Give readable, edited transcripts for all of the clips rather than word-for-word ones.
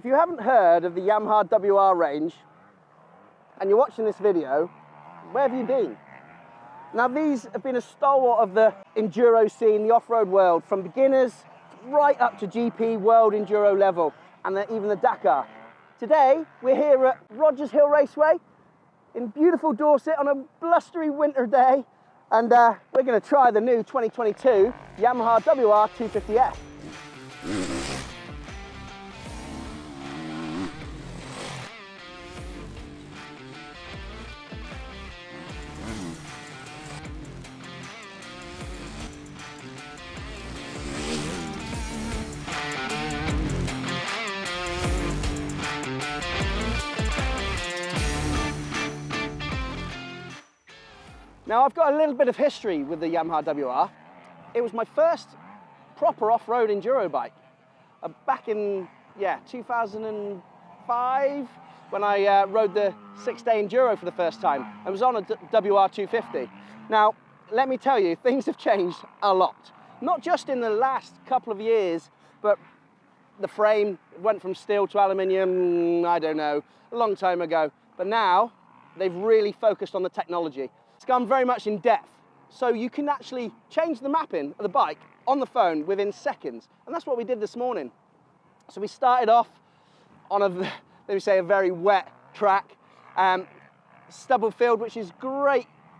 If you haven't heard of the Yamaha WR range and you're watching this video, where have you been? Now, these have been a stalwart of the enduro scene, the off-road world, from beginners right up to GP world enduro level, and even the Dakar. Today, we're here at Rogers Hill Raceway in beautiful Dorset on a blustery winter day, and we're going to try the new 2022 Yamaha WR250F. Now, I've got a little bit of history with the Yamaha WR. It was my first proper off-road enduro bike back in 2005 when I rode the 6-day enduro for the first time. I was on a WR250. Now, let me tell you, things have changed a lot. Not just in the last couple of years, but the frame went from steel to aluminium, I don't know, a long time ago. But now, they've really focused on the technology. It's gone very much in depth, so you can actually change the mapping of the bike on the phone within seconds, and that's what we did this morning. So we started off on let me say, a very wet track, stubble field, which is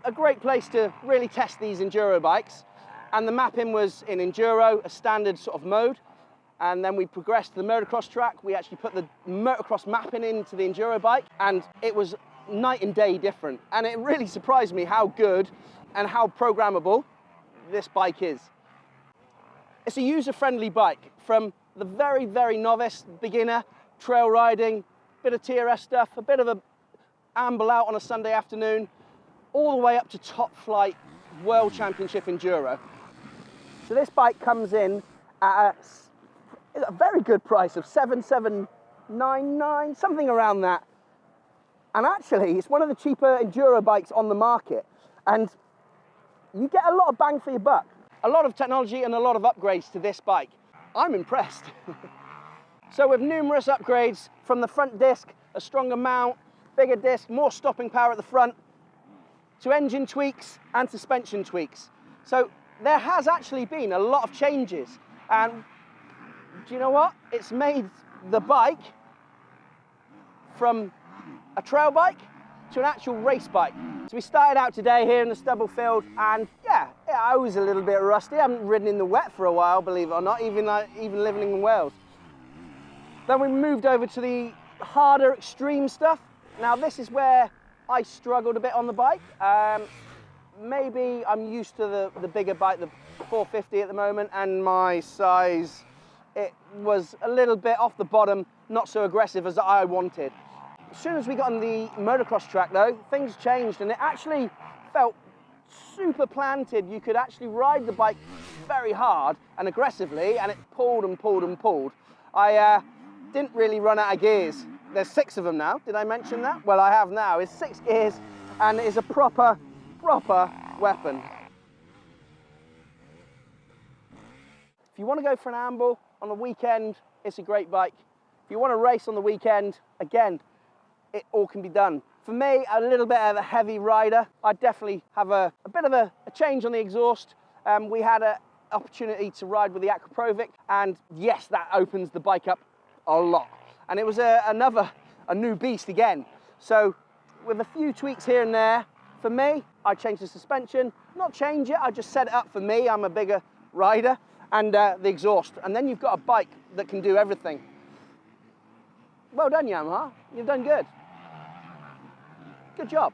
a great place to really test these enduro bikes, and the mapping was in enduro, a standard sort of mode, and then we progressed to the motocross track. We actually put the motocross mapping into the enduro bike, and it was night and day different, and it really surprised me how good and how programmable this bike is. It's a user-friendly bike from the very, very novice beginner, trail riding, bit of TRS stuff, a bit of a amble out on a Sunday afternoon, all the way up to top flight world championship enduro. So this bike comes in at a very good price of $7,799, something around that. And actually, it's one of the cheaper enduro bikes on the market, and you get a lot of bang for your buck. A lot of technology and a lot of upgrades to this bike. I'm impressed. So with numerous upgrades from the front disc, a stronger mount, bigger disc, more stopping power at the front, to engine tweaks and suspension tweaks. So there has actually been a lot of changes, and do you know what? It's made the bike from a trail bike to an actual race bike. So we started out today here in the stubble field, and yeah, I was a little bit rusty. I haven't ridden in the wet for a while, believe it or not, even living in Wales. Then we moved over to the harder extreme stuff. Now this is where I struggled a bit on the bike. Maybe I'm used to the bigger bike, the 450 at the moment, and my size, it was a little bit off the bottom, not so aggressive as I wanted. As soon as we got on the motocross track though, things changed, and it actually felt super planted. You could actually ride the bike very hard and aggressively, and it pulled and pulled and pulled. I didn't really run out of gears. There's 6 of them now. Did I mention that? Well, I have now. It's 6 gears, and it is a proper weapon. If you want to go for an amble on the weekend, it's a great bike. If you want to race on the weekend, again, it all can be done. For me, a little bit of a heavy rider, I definitely have a bit of a change on the exhaust. We had an opportunity to ride with the Aquaprovic, and yes, that opens the bike up a lot. And it was a new beast again. So with a few tweaks here and there, for me, I changed the suspension. Not change it, I just set it up for me. I'm a bigger rider, and the exhaust. And then you've got a bike that can do everything. Well done, Yamaha. You've done good. Good job.